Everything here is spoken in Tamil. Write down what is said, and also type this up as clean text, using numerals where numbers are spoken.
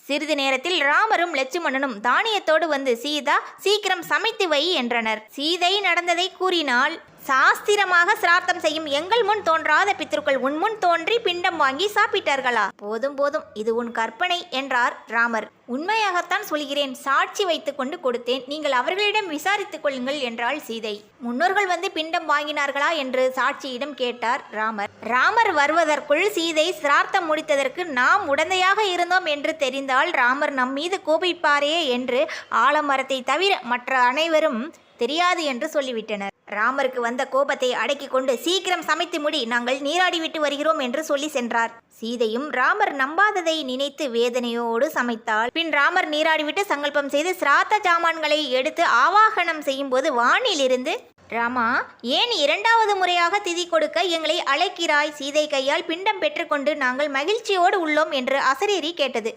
சிறிது நேரத்தில் ராமரும் லட்சுமணனும் தானியத்தோடு வந்து சீதா சீக்கிரம் சமைத்து வை என்றனர். சீதை நடந்ததை கூறினாள். சாஸ்திரமாக சிரார்த்தம் செய்யும் எங்கள் முன் தோன்றாத பித்ருக்கள் உன் முன் தோன்றி பிண்டம் வாங்கி சாப்பிட்டார்களா? போதும் போதும், இது உன் கற்பனை என்றார் ராமர். உண்மையாகத்தான் சொல்கிறேன், சாட்சி வைத்துக் கொண்டு கொடுத்தேன், நீங்கள் அவர்களிடம் விசாரித்துக் கொள்ளுங்கள் என்றாள் சீதை. முன்னோர்கள் வந்து பிண்டம் வாங்கினார்களா என்று சாட்சியிடம் கேட்டார் ராமர். ராமர் வருவதற்குள் சீதை சிரார்த்தம் முடித்ததற்கு நாம் உடந்தையாக இருந்தோம் என்று தெரிந்தால் ராமர் நம் மீது கோபிப்பாரே என்று ஆலமரத்தை தவிர மற்ற அனைவரும் தெரியாது என்று சொல்லிவிட்டனர். ராமருக்கு வந்த கோபத்தை அடக்கி கொண்டு சீக்கிரம் சமைத்து முடி, நாங்கள் நீராடி விட்டு வருகிறோம் என்று சொல்லி சென்றார். சீதையும் ராமர் நம்பாததை நினைத்து வேதனையோடு சமைத்தாள். பின் ராமர் நீராடிவிட்டு சங்கல்பம் செய்து சிராத்த ஜாமான்களை எடுத்து ஆவாகனம் செய்யும் போது வானிலிருந்து, ராமா, ஏன் 2வது முறையாக திதி கொடுக்க எங்களை அழைக்கிறாய்? சீதை கையால் பிண்டம் பெற்றுக்கொண்டு நாங்கள் மகிழ்ச்சியோடு உள்ளோம் என்று அசரீரி கேட்டது.